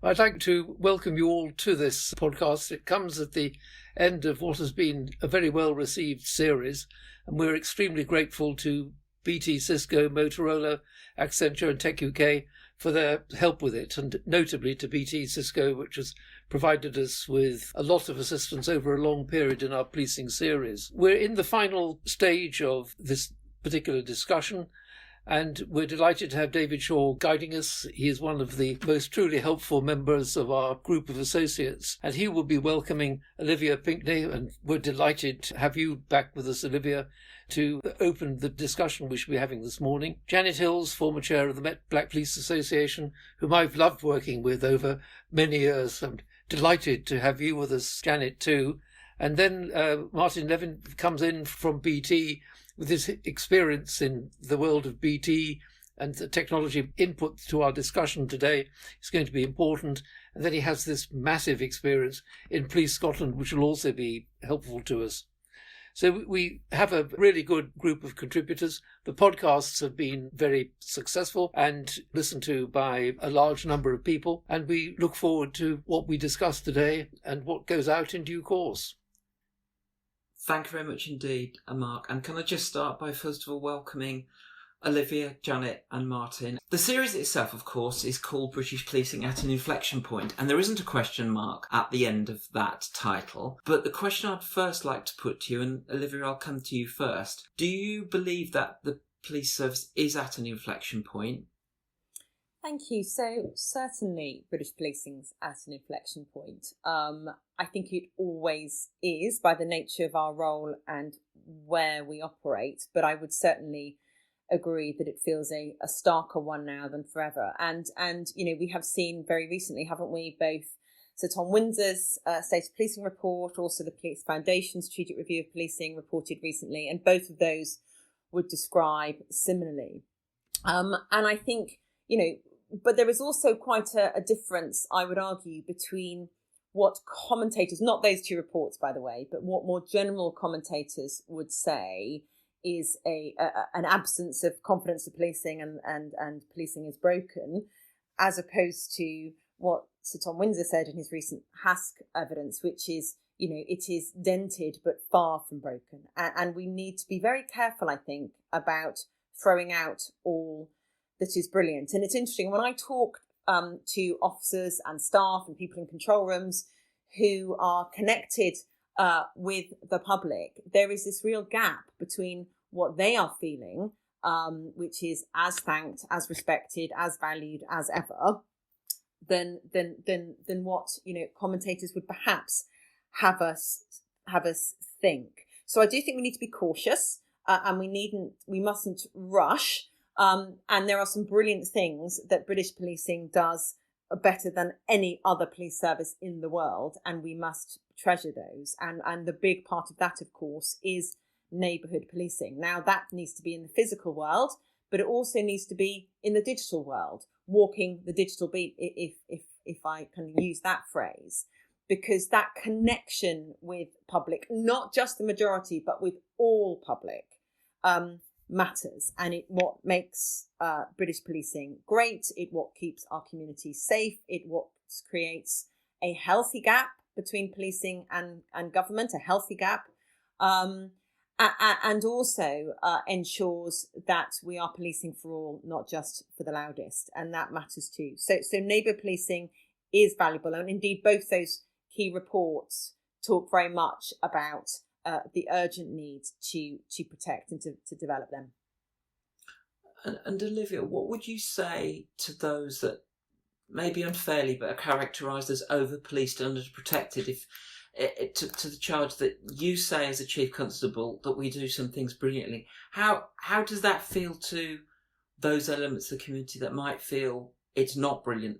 I'd like to welcome you all to this podcast. It comes at the end of what has been a very well-received series, and we're extremely grateful to BT, Cisco, Motorola, Accenture and Tech UK for their help with it, and notably to BT Cisco, which has provided us with a lot of assistance over a long period in our policing series. We're in the final stage of this particular discussion, and we're delighted to have David Shaw guiding us. He is one of the most truly helpful members of our group of associates, and he will be welcoming Olivia Pinkney, and we're delighted to have you back with us, Olivia, to open the discussion we should be having this morning. Janet Hills, former chair of the Met Black Police Association, whom I've loved working with over many years. I'm delighted to have you with us, Janet, too. And then Martin Leven comes in from BT with his experience in the world of BT, and the technology input to our discussion today is going to be important. And then he has this massive experience in Police Scotland, which will also be helpful to us. So we have a really good group of contributors. The podcasts have been very successful and listened to by a large number of people. And we look forward to what we discuss today and what goes out in due course. Thank you very much indeed, Mark. And can I just start by first of all welcoming Olivia, Janet and Martin. The series itself, of course, is called British Policing at an Inflection Point, and there isn't a question mark at the end of that title. But the question I'd first like to put to you, and Olivia, I'll come to you first. Do you believe that the police service is at an inflection point? Thank you. So certainly British policing's at an inflection point. I think it always is by the nature of our role and where we operate, but I would certainly agree that it feels a starker one now than forever. And you know, we have seen very recently, haven't we, both Sir Tom Windsor's State of Policing report, also the Police Foundation Strategic Review of Policing reported recently, and both of those would describe similarly. And I think, you know, but there is also quite a difference, I would argue, between what commentators, not those two reports, by the way, but what more general commentators would say is an absence of confidence in policing and policing is broken, as opposed to what Sir Tom Windsor said in his recent HASC evidence, which is, you know, it is dented but far from broken. And we need to be very careful, I think, about throwing out all that is brilliant. And it's interesting, when I talk to officers and staff and people in control rooms who are connected with the public, there is this real gap between what they are feeling, which is as thanked, as respected, as valued as ever, than what, you know, commentators would perhaps have us think. So I do think we need to be cautious, and we mustn't rush. And there are some brilliant things that British policing does better than any other police service in the world, and we must treasure those. And the big part of that, of course, is neighbourhood policing. Now, that needs to be in the physical world, but it also needs to be in the digital world, walking the digital beat, if I can use that phrase, because that connection with public, not just the majority, but with all public, matters, and it what makes British policing great. It what keeps our communities safe. It what creates a healthy gap between policing and government, a healthy gap, and also ensures that we are policing for all, not just for the loudest, and that matters too. So neighbour policing is valuable, and indeed both those key reports talk very much about the urgent need to protect and to develop them. And Olivia, what would you say to those that maybe unfairly but are characterised as over-policed and underprotected, if to the charge that you say as a chief constable that we do some things brilliantly? How does that feel to those elements of the community that might feel it's not brilliant?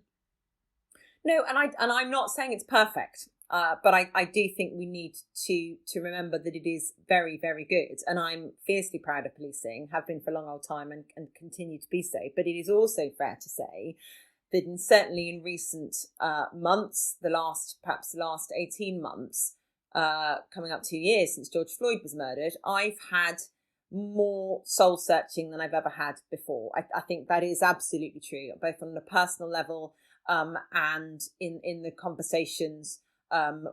No, and I'm not saying it's perfect. But I do think we need to remember that it is very, very good. And I'm fiercely proud of policing, have been for a long old time and continue to be so. But it is also fair to say that certainly in recent months, perhaps the last 18 months, coming up 2 years since George Floyd was murdered, I've had more soul searching than I've ever had before. I think that is absolutely true, both on a personal level and in the conversations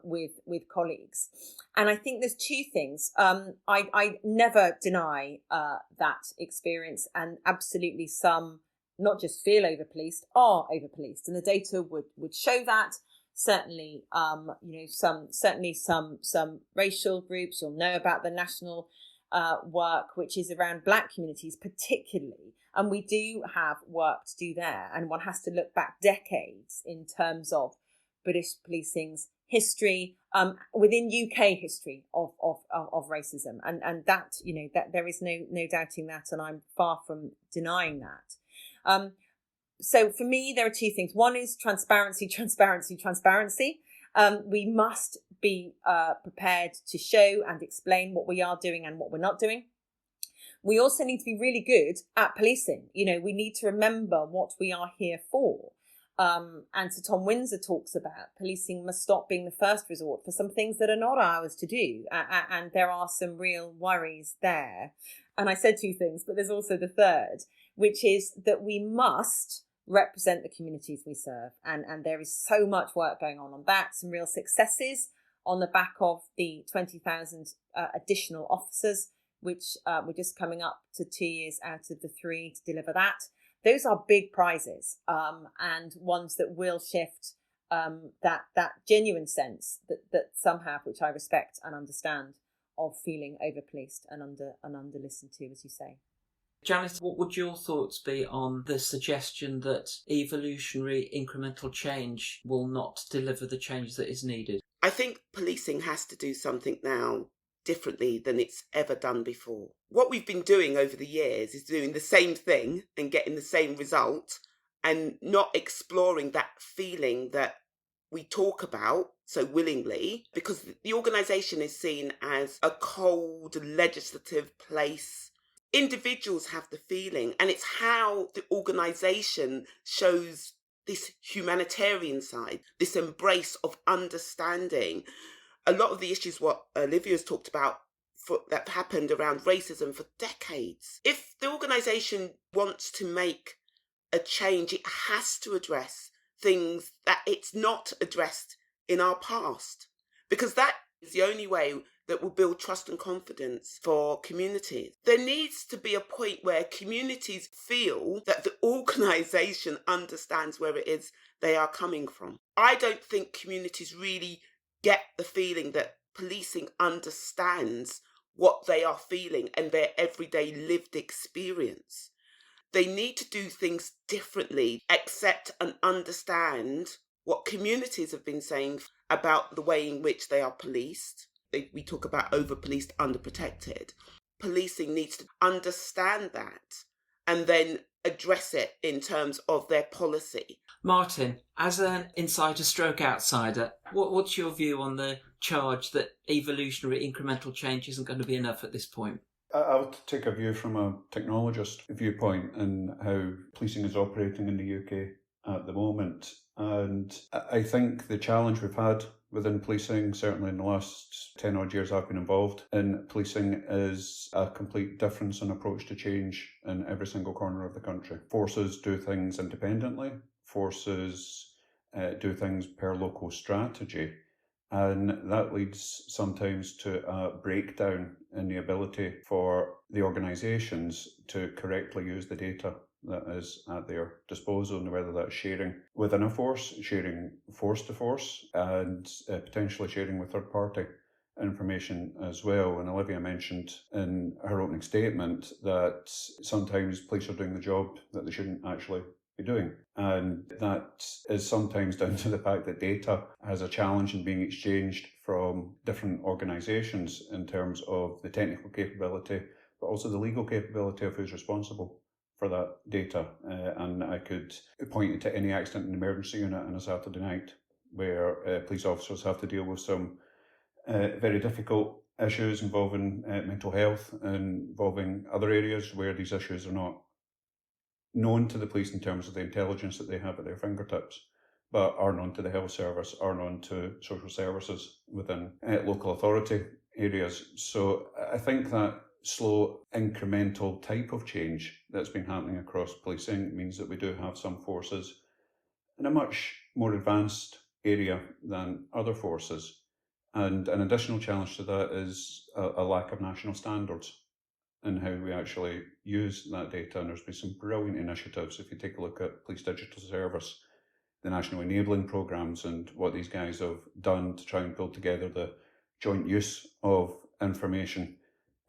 with colleagues. And I think there's two things. I never deny that experience, and absolutely some not just feel overpoliced, are overpoliced, and the data would show that. Certainly, some racial groups. You'll know about the national work, which is around Black communities particularly, and we do have work to do there. And one has to look back decades in terms of British policing's history within UK history of racism, and that that there is no doubting that, and I'm far from denying that. So for me, there are two things. One is transparency. We must be prepared to show and explain what we are doing and what we're not doing. We also need to be really good at policing. We need to remember what we are here for. And Sir Tom Windsor talks about policing must stop being the first resort for some things that are not ours to do. And there are some real worries there. And I said two things, but there's also the third, which is that we must represent the communities we serve. And there is so much work going on that. Some real successes on the back of the 20,000 additional officers, which we're just coming up to 2 years out of the 3 to deliver that. Those are big prizes, and ones that will shift that genuine sense that some have, which I respect and understand, of feeling over-policed and under listened to, as you say. Janice, what would your thoughts be on the suggestion that evolutionary incremental change will not deliver the change that is needed? I think policing has to do something now differently than it's ever done before. What we've been doing over the years is doing the same thing and getting the same result, and not exploring that feeling that we talk about so willingly, because the organisation is seen as a cold, legislative place. Individuals have the feeling, and it's how the organisation shows this humanitarian side, this embrace of understanding. A lot of the issues what Olivia's talked about that happened around racism for decades. If the organisation wants to make a change, it has to address things that it's not addressed in our past, because that is the only way that will build trust and confidence for communities. There needs to be a point where communities feel that the organisation understands where it is they are coming from. I don't think communities really get the feeling that policing understands what they are feeling and their everyday lived experience. They need to do things differently, accept and understand what communities have been saying about the way in which they are policed. We talk about overpoliced, underprotected. Policing needs to understand that and then address it in terms of their policy. Martin, as an insider stroke outsider, what's your view on the charge that evolutionary incremental change isn't going to be enough at this point? I would take a view from a technologist viewpoint and how policing is operating in the UK at the moment. And I think the challenge we've had within policing, certainly in the last 10 odd years I've been involved in policing, is a complete difference in approach to change in every single corner of the country. Forces do things independently. Forces do things per local strategy. And that leads sometimes to a breakdown in the ability for the organisations to correctly use the data that is at their disposal, and whether that's sharing within a force, sharing force to force, and potentially sharing with third party information as well. And Olivia mentioned in her opening statement that sometimes police are doing the job that they shouldn't actually be doing. And that is sometimes down to the fact that data has a challenge in being exchanged from different organisations in terms of the technical capability, but also the legal capability of who's responsible for that data. And I could point you to any accident and emergency unit on a Saturday night where police officers have to deal with some very difficult issues involving mental health and involving other areas where these issues are not known to the police in terms of the intelligence that they have at their fingertips, but are known to the health service, are known to social services within local authority areas. So I think that slow incremental type of change that's been happening across policing means that we do have some forces in a much more advanced area than other forces. And an additional challenge to that is a lack of national standards in how we actually use that data. And there's been some brilliant initiatives. If you take a look at Police Digital Service, the national enabling programs, and what these guys have done to try and build together the joint use of information,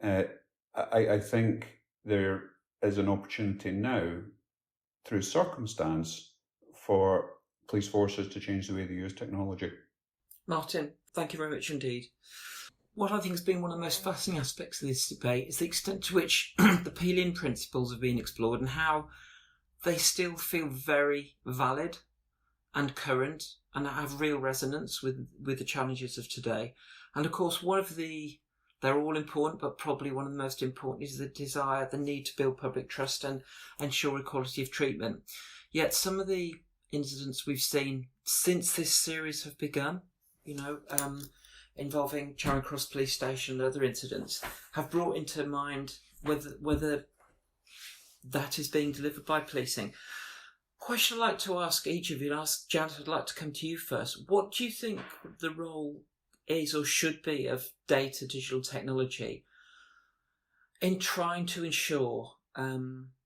I think there is an opportunity now, through circumstance, for police forces to change the way they use technology. Martin, thank you very much indeed. What I think has been one of the most fascinating aspects of this debate is the extent to which the Peelian principles have been explored and how they still feel very valid and current and have real resonance with the challenges of today. And of course, they're all important, but probably one of the most important is the need to build public trust and ensure equality of treatment. Yet some of the incidents we've seen since this series have begun, involving Charing Cross Police Station and other incidents, have brought into mind whether that is being delivered by policing. Question I'd like to ask each of you, and ask Janet, I'd like to come to you first. What do you think the role is or should be of data digital technology in trying to ensure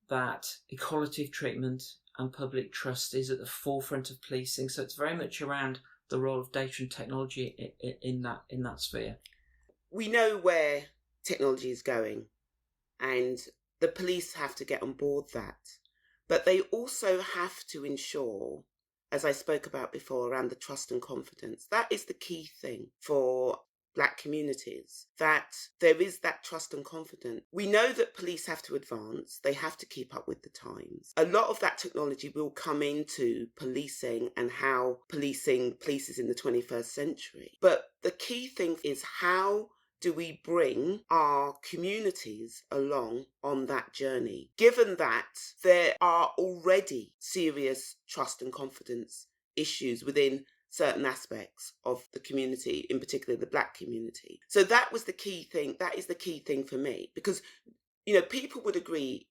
that equality of treatment and public trust is at the forefront of policing? So it's very much around the role of data and technology in that sphere. We know where technology is going, and the police have to get on board that. But they also have to ensure, as I spoke about before, around the trust and confidence. That is the key thing for Black communities, that there is that trust and confidence. We know that police have to advance. They have to keep up with the times. A lot of that technology will come into policing and how policing places in the 21st century. But the key thing is, how do we bring our communities along on that journey, given that there are already serious trust and confidence issues within certain aspects of the community, in particular the Black community? So that was the key thing. That is the key thing for me, because, people would agree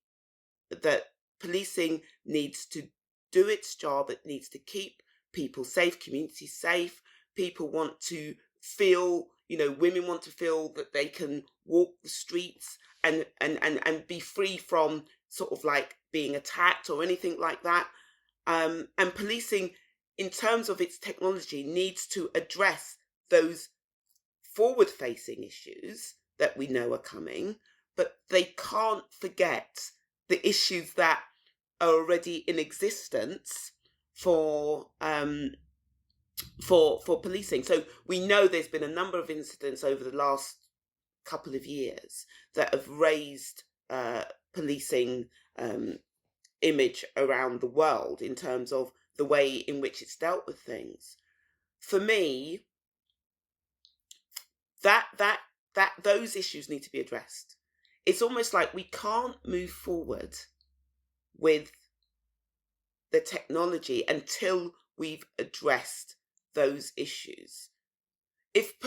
that policing needs to do its job. It needs to keep people safe, communities safe. People want to feel, women want to feel that they can walk the streets and be free from sort of like being attacked or anything like that. And policing, in terms of its technology, needs to address those forward-facing issues that we know are coming, but they can't forget the issues that are already in existence for policing. So we know there's been a number of incidents over the last couple of years that have raised policing image around the world in terms of the way in which it's dealt with things. For me, that those issues need to be addressed. It's almost like we can't move forward with the technology until we've addressed those issues. If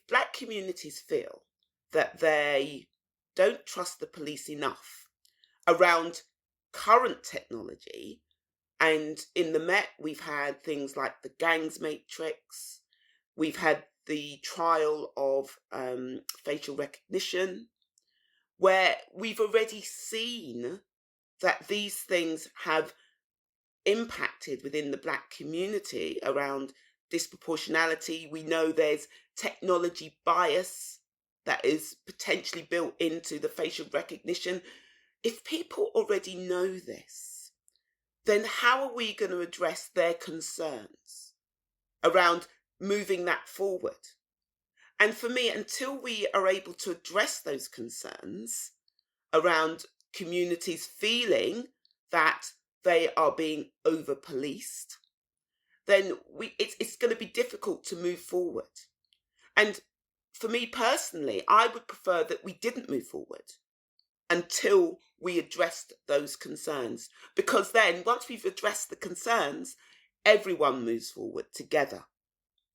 Black communities feel that they don't trust the police enough around current technology, and in the Met we've had things like the gangs matrix, we've had the trial of facial recognition, where we've already seen that these things have impacted within the Black community around disproportionality. We know there's technology bias that is potentially built into the facial recognition. If people already know this, then how are we going to address their concerns around moving that forward? And for me, until we are able to address those concerns around communities feeling that they are being over-policed, then it's going to be difficult to move forward. And for me personally, I would prefer that we didn't move forward until we addressed those concerns. Because then, once we've addressed the concerns, everyone moves forward together.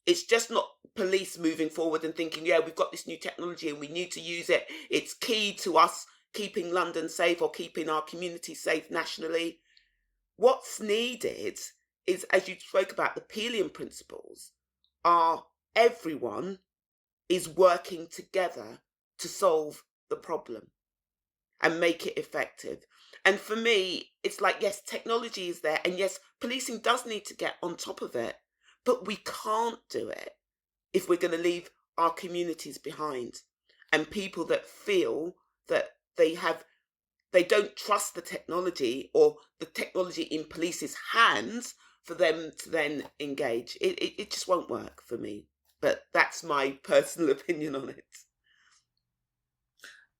It's just not police moving forward and thinking, yeah, we've got this new technology and we need to use it. It's key to us keeping London safe or keeping our community safe nationally. What's needed is, as you spoke about, the Pelian principles are everyone is working together to solve the problem and make it effective. And for me, it's like, yes, technology is there, and yes, policing does need to get on top of it, but we can't do it if we're going to leave our communities behind, and people that feel that they don't trust the technology or the technology in police's hands for them to then engage. It just won't work for me. But that's my personal opinion on it.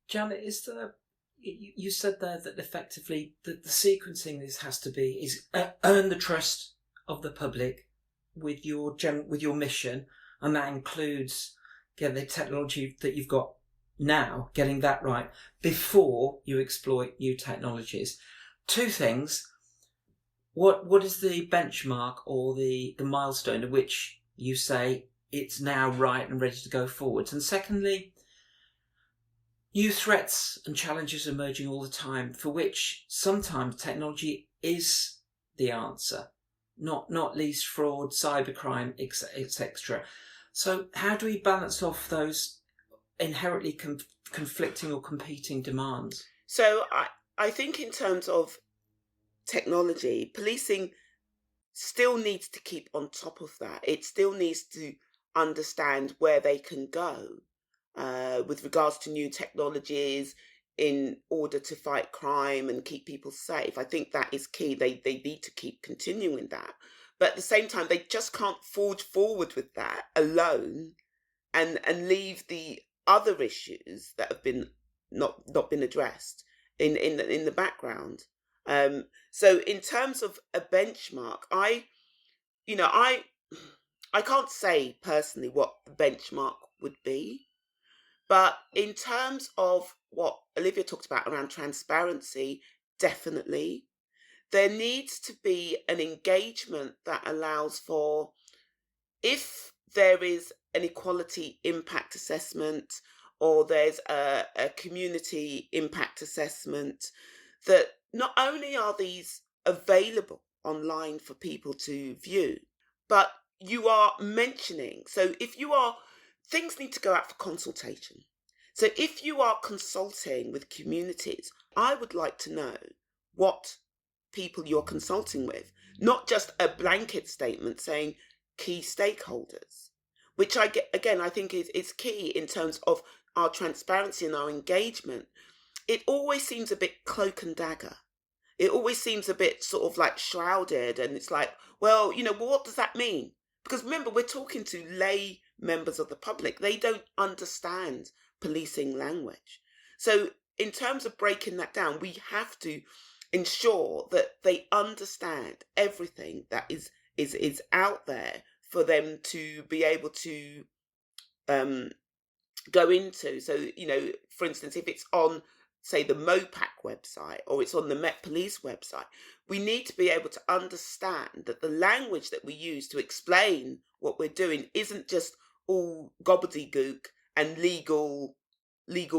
Janet, you said there that effectively the sequencing this has to be is earn the trust of the public with your mission, and that includes getting the technology that you've got now, getting that right before you exploit new technologies. Two things. What is the benchmark or the milestone at which you say it's now right and ready to go forwards? And secondly, new threats and challenges emerging all the time, for which sometimes technology is the answer, not least fraud, cybercrime, etc. So how do we balance off those inherently conflicting or competing demands? So I think in terms of technology, policing still needs to keep on top of that. It still needs to understand where they can go with regards to new technologies in order to fight crime and keep people safe. I think that is key. They need to keep continuing that. But at the same time, they just can't forge forward with that alone and leave the other issues that have been not been addressed in the background. So in terms of a benchmark, I can't say personally what the benchmark would be, but in terms of what Olivia talked about around transparency, definitely there needs to be an engagement that allows for, if there is an equality impact assessment or there's a community impact assessment, that not only are these available online for people to view, but you are mentioning. So things need to go out for consultation. So if you are consulting with communities, I would like to know what people you're consulting with, not just a blanket statement saying key stakeholders, which I think is key in terms of our transparency and our engagement. It always seems a bit cloak and dagger. It always seems a bit sort of like shrouded, and it's like, well, what does that mean? Because remember, we're talking to lay members of the public. They don't understand policing language. So in terms of breaking that down, we have to ensure that they understand everything that is out there for them to be able to go into. So, for instance, if it's on, say, the MOPAC website or it's on the Met Police website, we need to be able to understand that the language that we use to explain what we're doing isn't just all gobbledygook and legal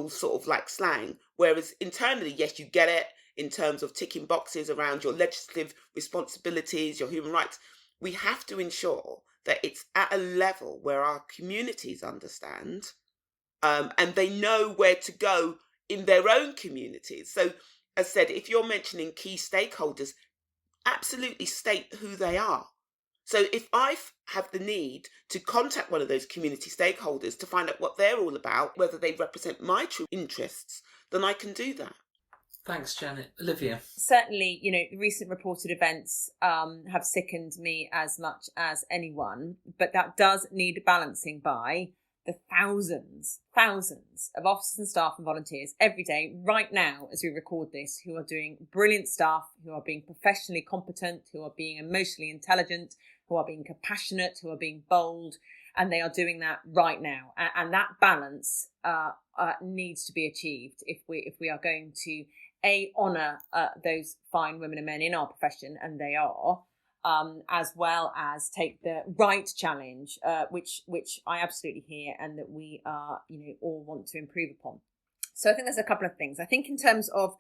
sort of like slang. Whereas internally, yes, you get it in terms of ticking boxes around your legislative responsibilities, your human rights. We have to ensure that it's at a level where our communities understand and they know where to go in their own communities. So, as said, if you're mentioning key stakeholders, absolutely state who they are. So if I have the need to contact one of those community stakeholders to find out what they're all about, whether they represent my true interests, then I can do that. Thanks, Janet. Olivia? Certainly, the recent reported events have sickened me as much as anyone, but that does need balancing by the thousands of officers and staff and volunteers every day, right now, as we record this, who are doing brilliant stuff, who are being professionally competent, who are being emotionally intelligent, who are being compassionate, who are being bold, and they are doing that right now. And that balance needs to be achieved if we are going to honour those fine women and men in our profession, and they are, as well as take the right challenge, which I absolutely hear, and that we are, all want to improve upon. So I think there's a couple of things. I think in terms of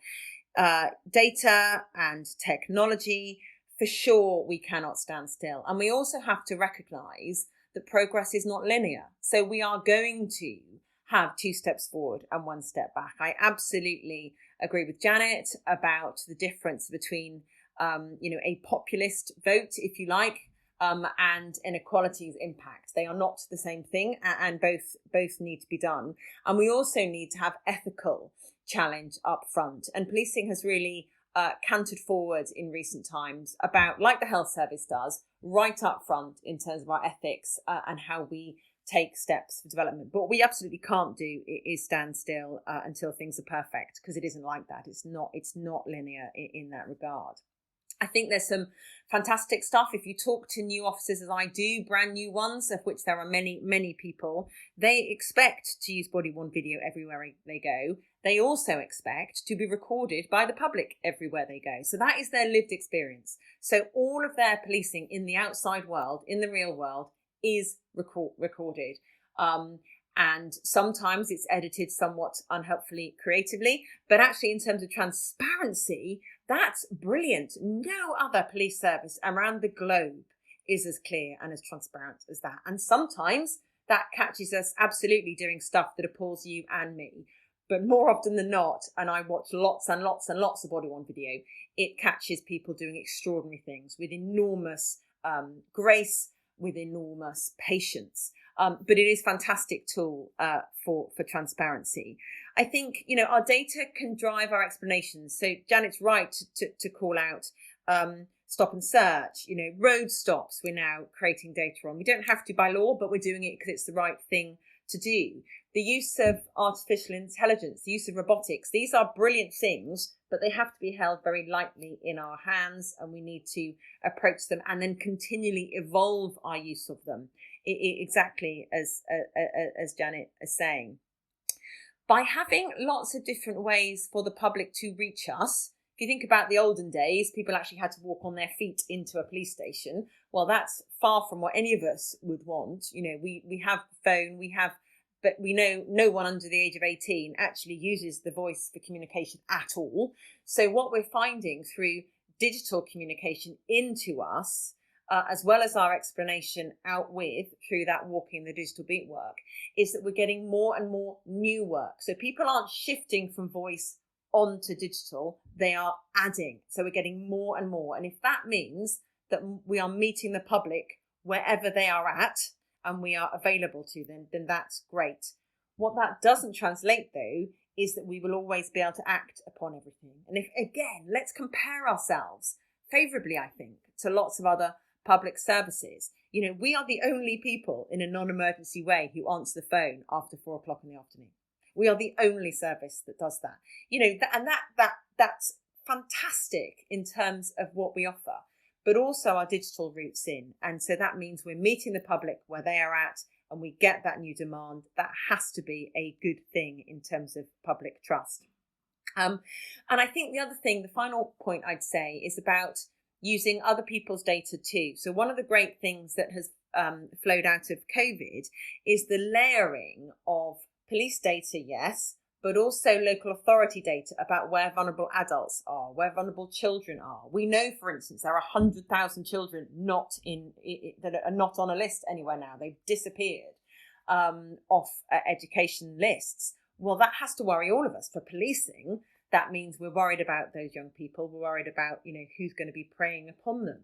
data and technology, for sure we cannot stand still. And we also have to recognise that progress is not linear. So we are going to have 2 steps forward and 1 step back. I absolutely agree with Janet about the difference between, a populist vote, if you like, and inequalities impact. They are not the same thing, and both need to be done. And we also need to have ethical challenge up front. And policing has really cantered forward in recent times about, like the health service does, right up front in terms of our ethics and how we take steps for development. But what we absolutely can't do is stand still until things are perfect, because it isn't like that. It's not linear in that regard. I think there's some fantastic stuff. If you talk to new officers, as I do, brand new ones, of which there are many, many people, they expect to use body-worn video everywhere they go. They also expect to be recorded by the public everywhere they go. So that is their lived experience. So all of their policing in the outside world, in the real world, is recorded. And sometimes it's edited somewhat unhelpfully creatively, but actually in terms of transparency, that's brilliant. No other police service around the globe is as clear and as transparent as that. And sometimes that catches us absolutely doing stuff that appalls you and me. But more often than not, and I watch lots and lots and lots of body-worn video, it catches people doing extraordinary things with enormous grace, with enormous patience. But it is a fantastic tool for transparency. I think, our data can drive our explanations. So Janet's right to call out stop and search, road stops we're now creating data on. We don't have to by law, but we're doing it because it's the right thing to do. The use of artificial intelligence, the use of robotics, these are brilliant things, but they have to be held very lightly in our hands, and we need to approach them and then continually evolve our use of them, exactly as Janet is saying. By having lots of different ways for the public to reach us, if you think about the olden days, people actually had to walk on their feet into a police station. Well, that's far from what any of us would want. We have the phone, but we know no one under the age of 18 actually uses the voice for communication at all. So what we're finding through digital communication into us, as well as our explanation out with through that walking the digital beat work, is that we're getting more and more new work. So people aren't shifting from voice onto digital, they are adding. So we're getting more and more. And if that means that we are meeting the public wherever they are at, and we are available to them, then that's great. What that doesn't translate, though, is that we will always be able to act upon everything. And let's compare ourselves favourably, I think, to lots of other public services. We are the only people in a non-emergency way who answer the phone after 4 o'clock in the afternoon. We are the only service that does that. That's fantastic in terms of what we offer, but also our digital roots in. And so that means we're meeting the public where they are at, and we get that new demand. That has to be a good thing in terms of public trust. And I think the final point I'd say is about using other people's data too. So one of the great things that has flowed out of COVID is the layering of police data, yes, but also local authority data about where vulnerable adults are, where vulnerable children are. We know, for instance, there are 100,000 children that are not on a list anywhere now. They've disappeared off education lists. Well, that has to worry all of us. For policing, that means we're worried about those young people. We're worried about, who's going to be preying upon them.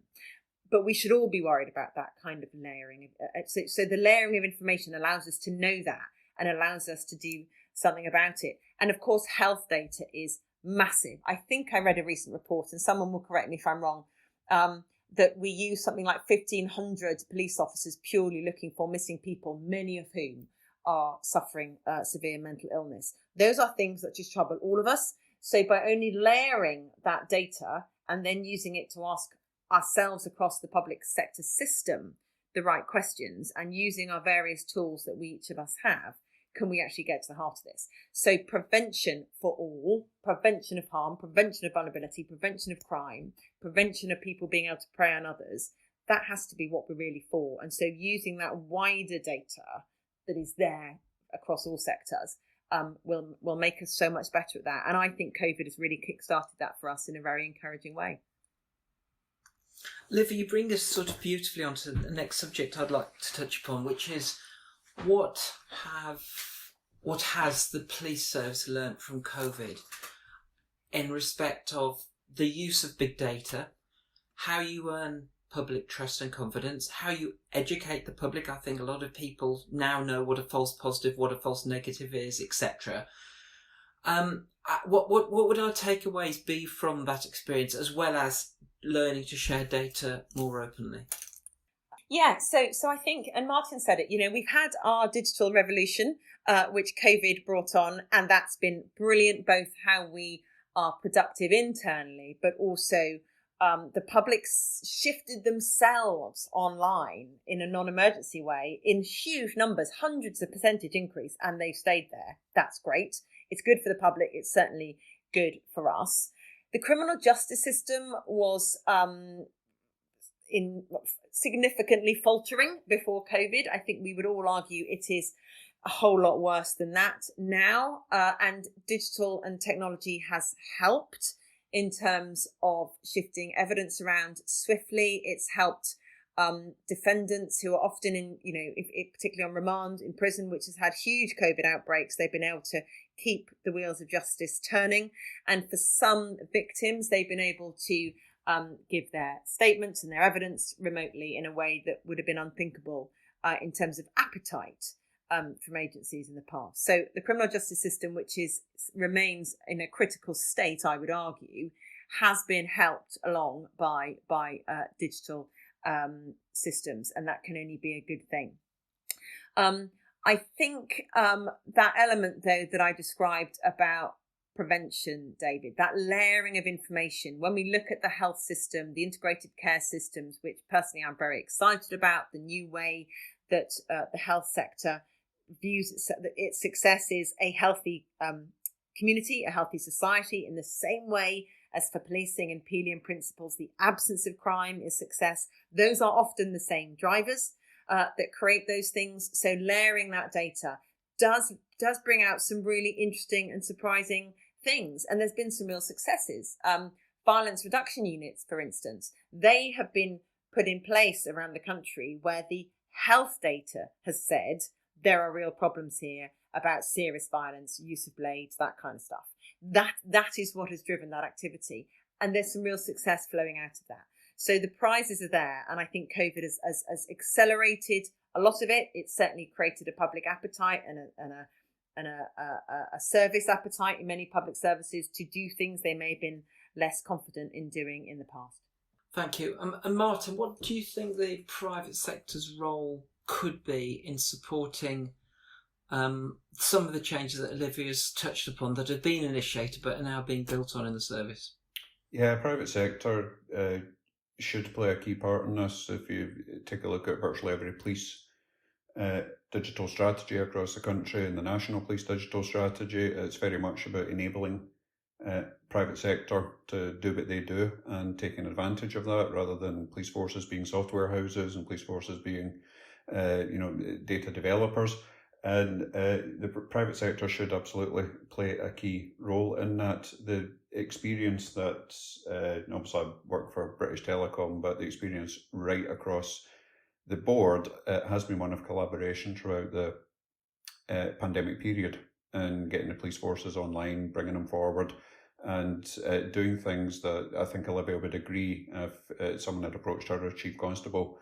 But we should all be worried about that kind of layering. So the layering of information allows us to know that and allows us to do something about it. And of course, health data is massive. I think I read a recent report, and someone will correct me if I'm wrong, that we use something like 1,500 police officers purely looking for missing people, many of whom are suffering severe mental illness. Those are things that just trouble all of us. So by only layering that data and then using it to ask ourselves across the public sector system the right questions, and using our various tools that we each of us have, can we actually get to the heart of this? So prevention for all, prevention of harm, prevention of vulnerability, prevention of crime, prevention of people being able to prey on others, that has to be what we're really for. And so using that wider data that is there across all sectors will make us so much better at that. And I think COVID has really kick-started that for us in a very encouraging way. Olivia, you bring us sort of beautifully onto the next subject I'd like to touch upon, which is what has the police service learnt from COVID in respect of the use of big data, how you earn public trust and confidence, how you educate the public. I think a lot of people now know what a false positive, what a false negative is, etc. What would our takeaways be from that experience, as well as learning to share data more openly? Yeah, so I think, and Martin said it, we've had our digital revolution, which COVID brought on, and that's been brilliant, both how we are productive internally, but also the public's shifted themselves online in a non-emergency way in huge numbers, hundreds of percentage increase, and they've stayed there. That's great. It's good for the public. It's certainly good for us. The criminal justice system was significantly faltering before COVID. I think we would all argue it is a whole lot worse than that now. And digital and technology has helped in terms of shifting evidence around swiftly. It's helped defendants who are often in, particularly on remand in prison, which has had huge COVID outbreaks. They've been able to keep the wheels of justice turning. And for some victims, they've been able to give their statements and their evidence remotely in a way that would have been unthinkable in terms of appetite from agencies in the past. So the criminal justice system, which remains in a critical state, I would argue, has been helped along by digital systems, and that can only be a good thing. I think that element, though, that I described about prevention, David, that layering of information, when we look at the health system, the integrated care systems, which personally I'm very excited about, the new way that the health sector views its success is a healthy community, a healthy society, in the same way as for policing and Pelian principles, the absence of crime is success. Those are often the same drivers that create those things. So layering that data does bring out some really interesting and surprising things. And there's been some real successes. Violence reduction units, for instance, they have been put in place around the country where the health data has said there are real problems here about serious violence, use of blades, that kind of stuff. That is what has driven that activity. And there's some real success flowing out of that. So the prizes are there. And I think COVID has accelerated a lot of it. It's certainly created a public appetite and a service appetite in many public services to do things they may have been less confident in doing in the past. Thank you. And Martin, what do you think the private sector's role could be in supporting some of the changes that Olivia's touched upon that have been initiated but are now being built on in the service? Yeah, private sector should play a key part in this. If you take a look at virtually every police digital strategy across the country and the National Police Digital Strategy, it's very much about enabling private sector to do what they do and taking advantage of that, rather than police forces being software houses and police forces being data developers. And the private sector should absolutely play a key role in that. The experience that, obviously I work for British Telecom, but the experience right across the board has been one of collaboration throughout the pandemic period, and getting the police forces online, bringing them forward, and doing things that I think Olivia would agree if someone had approached her as Chief Constable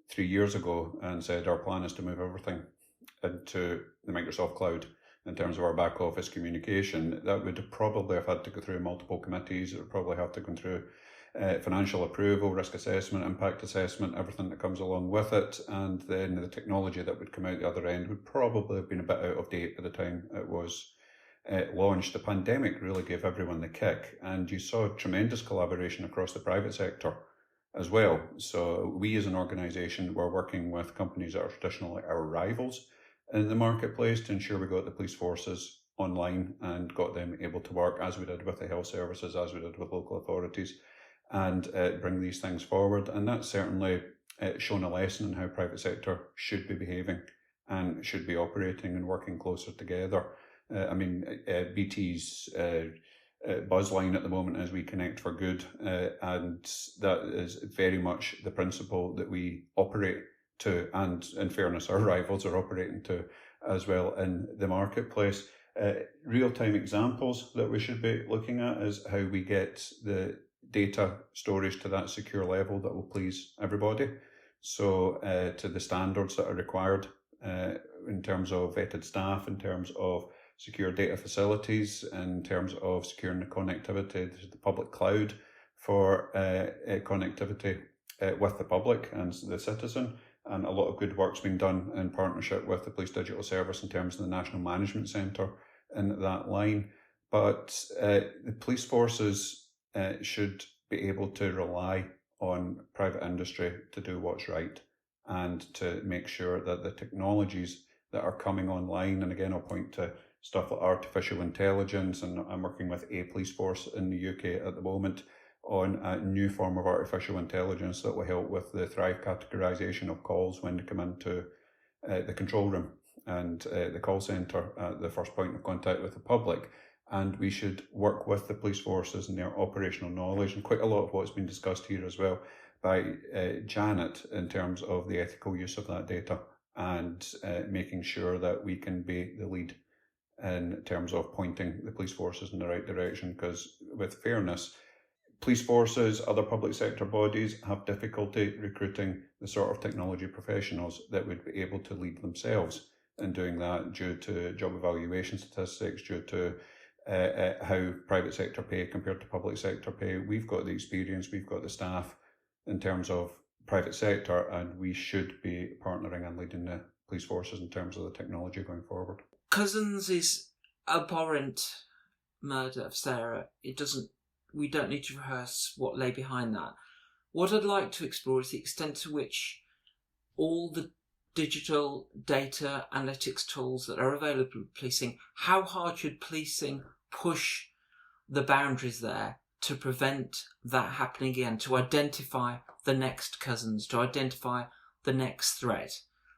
3 years ago and said, our plan is to move everything into the Microsoft cloud in terms of our back office communication. That would probably have had to go through multiple committees. It would probably have to go through financial approval, risk assessment, impact assessment, everything that comes along with it. And then the technology that would come out the other end would probably have been a bit out of date by the time it was launched. The pandemic really gave everyone the kick, and you saw tremendous collaboration across the private sector as well. So we as an organisation were working with companies that are traditionally our rivals in the marketplace to ensure we got the police forces online and got them able to work, as we did with the health services, as we did with local authorities, and bring these things forward. And that's certainly shown a lesson in how private sector should be behaving and should be operating and working closer together. BT's buzzline at the moment is we connect for good, and that is very much the principle that we operate to, and in fairness, our rivals are operating to as well in the marketplace. Real-time examples that we should be looking at is how we get the data storage to that secure level that will please everybody. So to the standards that are required in terms of vetted staff, in terms of secure data facilities, in terms of securing the connectivity to the public cloud for connectivity with the public and the citizen. And a lot of good work's been done in partnership with the Police Digital Service in terms of the National Management Centre in that line. But the police forces should be able to rely on private industry to do what's right and to make sure that the technologies that are coming online, and again I'll point to stuff like artificial intelligence, and I'm working with a police force in the UK at the moment on a new form of artificial intelligence that will help with the Thrive categorisation of calls when they come into the control room and the call centre at the first point of contact with the public. And we should work with the police forces and their operational knowledge, and quite a lot of what's been discussed here as well by Janet in terms of the ethical use of that data and making sure that we can be the lead in terms of pointing the police forces in the right direction. Because with fairness, police forces, other public sector bodies have difficulty recruiting the sort of technology professionals that would be able to lead themselves in doing that due to job evaluation statistics, due to how private sector pay compared to public sector pay. We've got the experience, we've got the staff in terms of private sector, and we should be partnering and leading the police forces in terms of the technology going forward. Cousins' abhorrent murder of Sarah, we don't need to rehearse what lay behind that. What I'd like to explore is the extent to which all the digital data analytics tools that are available in policing, how hard should policing push the boundaries there to prevent that happening again, to identify the next cousins, to identify the next threat?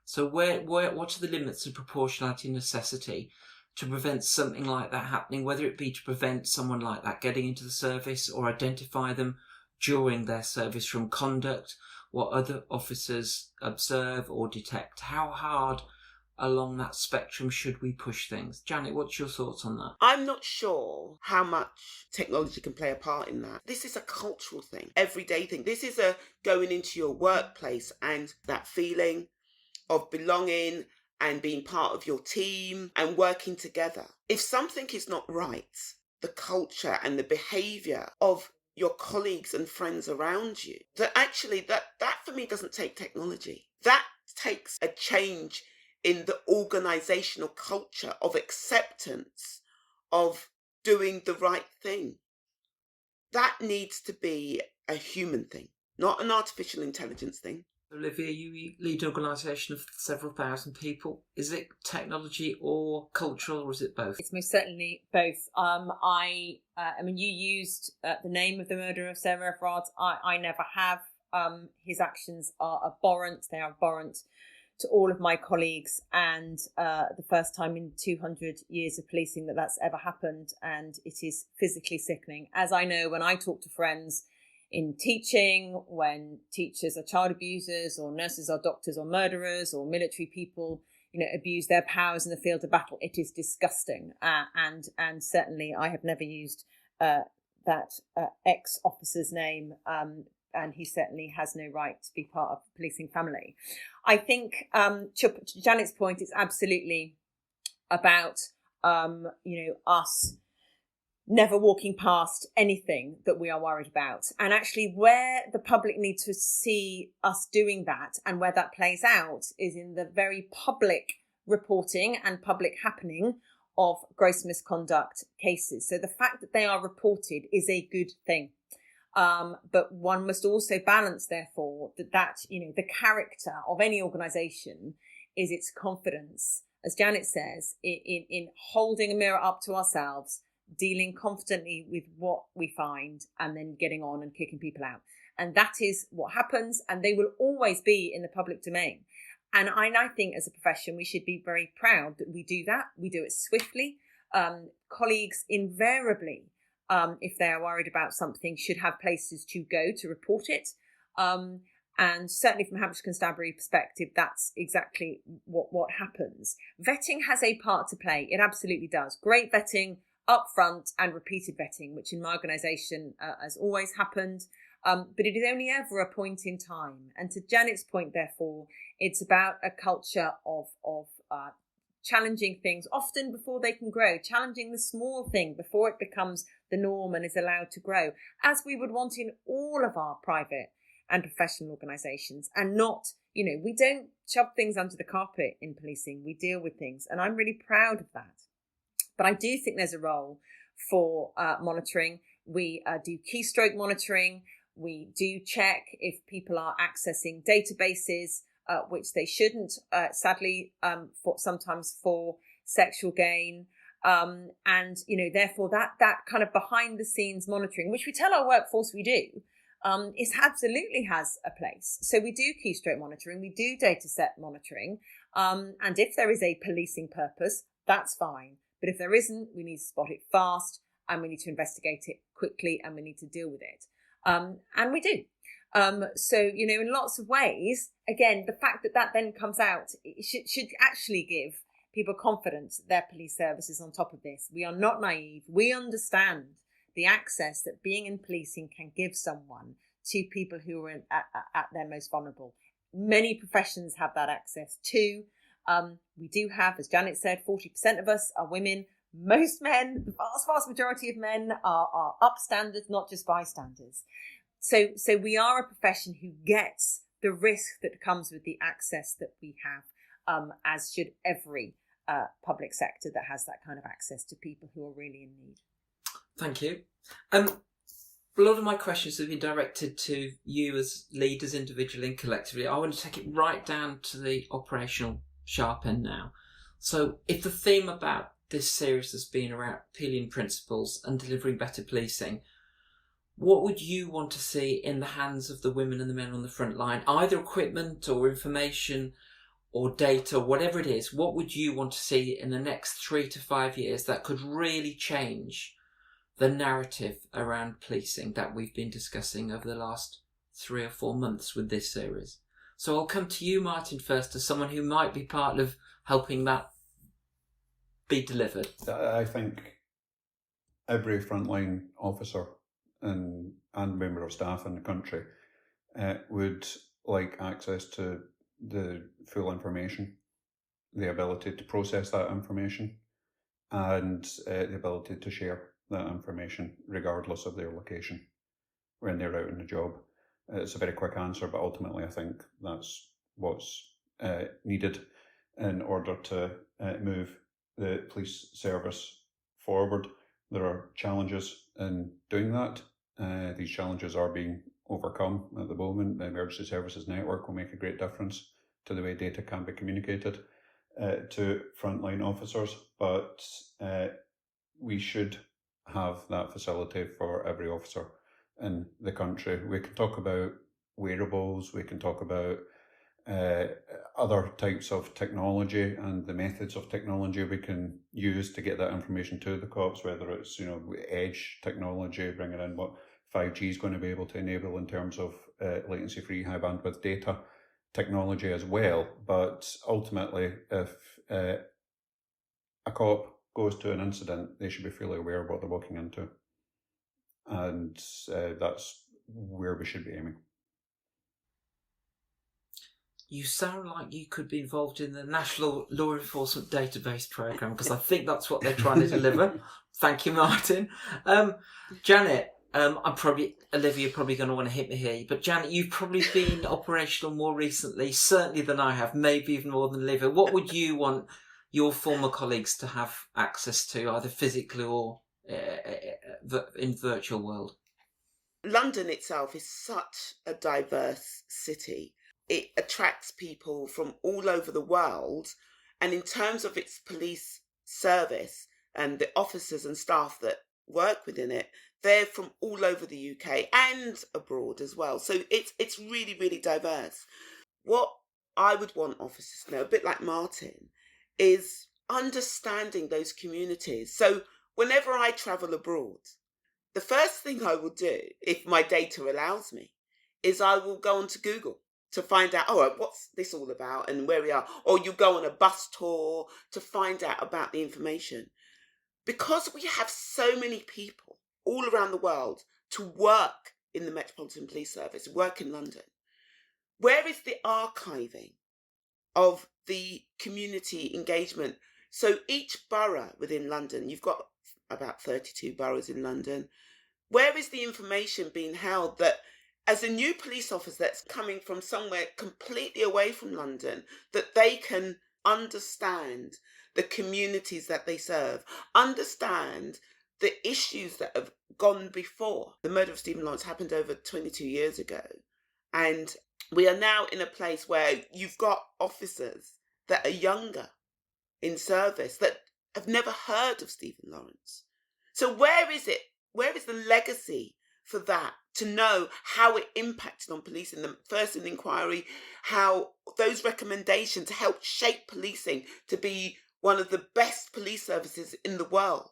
So what are the limits of proportionality and necessity to prevent something like that happening, whether it be to prevent someone like that getting into the service or identify them during their service from conduct, what other officers observe or detect? How hard along that spectrum should we push things? Janet, what's your thoughts on that? I'm not sure how much technology can play a part in that. This is a cultural thing, everyday thing. This is a going into your workplace and that feeling of belonging and being part of your team and working together. If something is not right, the culture and the behaviour of your colleagues and friends around you, that for me doesn't take technology. That takes a change in the organisational culture of acceptance of doing the right thing. That needs to be a human thing, not an artificial intelligence thing. Olivia, you lead an organisation of several thousand people. Is it technology or cultural, or is it both? It's most certainly both. I mean, you used the name of the murderer of Sarah Everard. I never have. His actions are abhorrent. They are abhorrent to all of my colleagues, and the first time in 200 years of policing that's ever happened, and it is physically sickening. As I know when I talk to friends in teaching, when teachers are child abusers or nurses or doctors or murderers or military people, abuse their powers in the field of battle, it is disgusting. And certainly I have never used that ex-officer's name, and he certainly has no right to be part of the policing family. I think to Janet's point, it's absolutely about us never walking past anything that we are worried about. And actually where the public need to see us doing that and where that plays out is in the very public reporting and public happening of gross misconduct cases. So the fact that they are reported is a good thing. But one must also balance, therefore, that the character of any organisation is its confidence, as Janet says, in holding a mirror up to ourselves, dealing confidently with what we find, and then getting on and kicking people out. And that is what happens, and they will always be in the public domain. And I think as a profession, we should be very proud that we do that. We do it swiftly. Colleagues invariably if they are worried about something, should have places to go to report it. And certainly from Hampshire Constabulary perspective, that's exactly what happens. Vetting has a part to play. It absolutely does. Great vetting up front and repeated vetting, which in my organisation has always happened. But it is only ever a point in time. And to Janet's point, therefore, it's about a culture of challenging things, often before they can grow, challenging the small thing before it becomes the norm and is allowed to grow, as we would want in all of our private and professional organisations. And not, we don't shove things under the carpet in policing. We deal with things. And I'm really proud of that. But I do think there's a role for monitoring. We do keystroke monitoring. We do check if people are accessing databases, which they shouldn't, sadly, sometimes for sexual gain. And, therefore that kind of behind the scenes monitoring, which we tell our workforce we do, is absolutely has a place. So we do keystroke monitoring, we do data set monitoring. And if there is a policing purpose, that's fine. But if there isn't, we need to spot it fast and we need to investigate it quickly and we need to deal with it. And we do. So, in lots of ways, again, the fact that then comes out, it should actually give people confidence that their police service is on top of this. We are not naive. We understand the access that being in policing can give someone to people who are at their most vulnerable. Many professions have that access too. We do have, as Janet said, 40% of us are women. Most men, the vast majority of men are upstanders, not just bystanders. So we are a profession who gets the risk that comes with the access that we have, as should every public sector that has that kind of access to people who are really in need. Thank you. A lot of my questions have been directed to you as leaders individually and collectively. I want to take it right down to the operational sharp end now. So if the theme about this series has been around appealing principles and delivering better policing, what would you want to see in the hands of the women and the men on the front line? Either equipment or information or data, whatever it is, what would you want to see in the next 3 to 5 years that could really change the narrative around policing that we've been discussing over the last 3 or 4 months with this series? So I'll come to you, Martin, first, as someone who might be part of helping that be delivered. I think every frontline officer and member of staff in the country would like access to the full information, the ability to process that information, and the ability to share that information regardless of their location when they're out on the job. It's a very quick answer, but ultimately I think that's what's needed in order to move the police service forward. There are challenges in doing that. These challenges are being overcome at the moment. The Emergency Services Network will make a great difference to the way data can be communicated to frontline officers, but we should have that facility for every officer in the country. We can talk about wearables, we can talk about other types of technology and the methods of technology we can use to get that information to the cops, whether it's edge technology, bringing in what 5G is going to be able to enable in terms of latency-free high bandwidth data technology as well. But ultimately, if a cop goes to an incident, they should be fully aware of what they're walking into, and that's where we should be aiming. You sound like you could be involved in the National Law Enforcement Database Programme, because I think that's what they're trying to deliver. Thank you, Martin. Janet, Olivia probably going to want to hit me here, but Janet, you've probably been operational more recently, certainly than I have, maybe even more than Olivia. What would you want your former colleagues to have access to, either physically or in virtual world? London itself is such a diverse city. It attracts people from all over the world. And in terms of its police service and the officers and staff that work within it, they're from all over the UK and abroad as well. So it's really, really diverse. What I would want officers to know, a bit like Martin, is understanding those communities. So whenever I travel abroad, the first thing I will do, if my data allows me, is I will go onto Google to find out, all right, what's this all about and where we are. Or you go on a bus tour to find out about the information. Because we have so many people all around the world to work in the Metropolitan Police Service, work in London, where is the archiving of the community engagement? So each borough within London, you've got about 32 boroughs in London, where is the information being held that as a new police officer that's coming from somewhere completely away from London, that they can understand the communities that they serve, understand the issues that have gone before. The murder of Stephen Lawrence happened over 22 years ago. And we are now in a place where you've got officers that are younger in service that have never heard of Stephen Lawrence. So where is it? Where is the legacy for that, to know how it impacted on policing, the first in inquiry, how those recommendations helped shape policing to be one of the best police services in the world?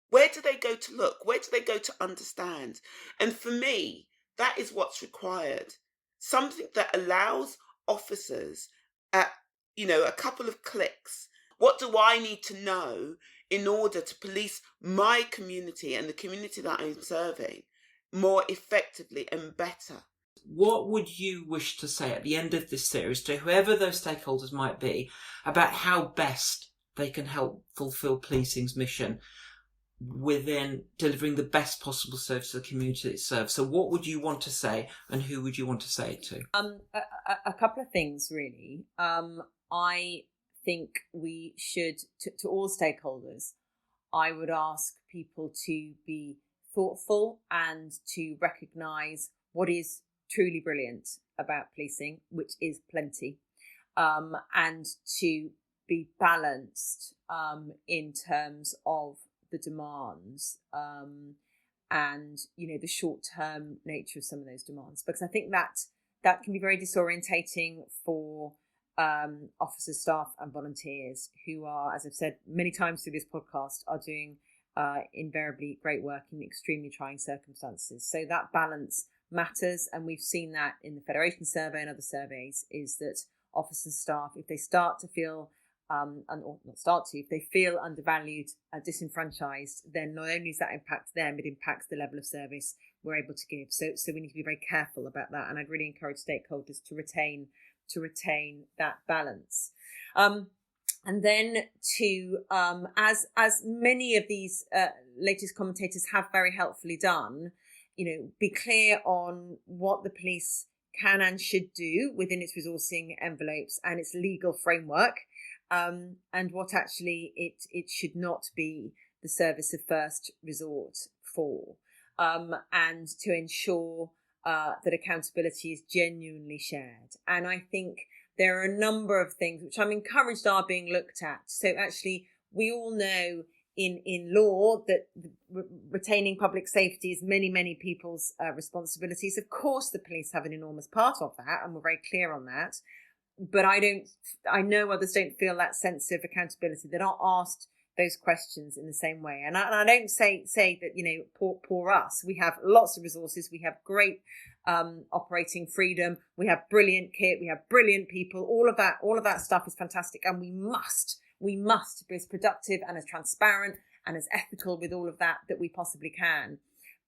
Where do they go to look? Where do they go to understand? And for me, that is what's required. Something that allows officers at, a couple of clicks. What do I need to know in order to police my community and the community that I'm serving more effectively and better? What would you wish to say at the end of this series to whoever those stakeholders might be about how best they can help fulfil policing's mission within delivering the best possible service to the community it serves? So what would you want to say, and who would you want to say it to? A couple of things, really. I think we should, to all stakeholders, I would ask people to be thoughtful and to recognise what is truly brilliant about policing, which is plenty, and to be balanced in terms of the demands and the short-term nature of some of those demands, because I think that can be very disorientating for officers, staff and volunteers who are, as I've said many times through this podcast, are doing invariably great work in extremely trying circumstances. So that balance matters, and we've seen that in the Federation survey and other surveys, is that officers and staff, if they start to feel if they feel undervalued, disenfranchised, then not only does that impact them, it impacts the level of service we're able to give. So we need to be very careful about that, and I'd really encourage stakeholders to retain that balance. And then to, as many of these latest commentators have very helpfully done, be clear on what the police can and should do within its resourcing envelopes and its legal framework, and what actually it should not be the service of first resort for, and to ensure that accountability is genuinely shared. And I think there are a number of things which I'm encouraged are being looked at. So actually, we all know in law that retaining public safety is many people's responsibilities. Of course, the police have an enormous part of that, and we're very clear on that. But I know others don't feel that sense of accountability. They're not asked those questions in the same way. And I don't say that, poor us. We have lots of resources. We have great operating freedom. We have brilliant kit. We have brilliant people. All of that stuff is fantastic. And we must be as productive and as transparent and as ethical with all of that we possibly can.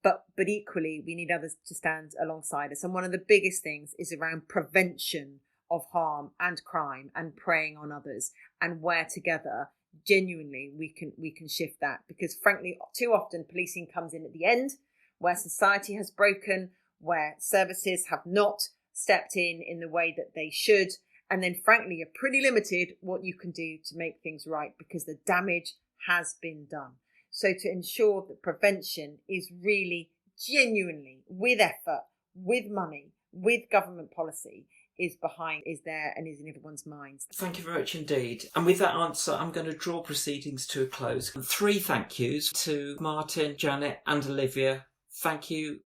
But equally, we need others to stand alongside us. And one of the biggest things is around prevention of harm and crime and preying on others, and where together genuinely we can shift that, because frankly too often policing comes in at the end, where society has broken, where services have not stepped in the way that they should, and then frankly you're pretty limited what you can do to make things right because the damage has been done. So to ensure that prevention is really genuinely, with effort, with money, with government policy, is there and is in everyone's minds. Thank you very much indeed. And with that answer, I'm going to draw proceedings to a close. 3 thank yous to Martin, Janet and Olivia. Thank you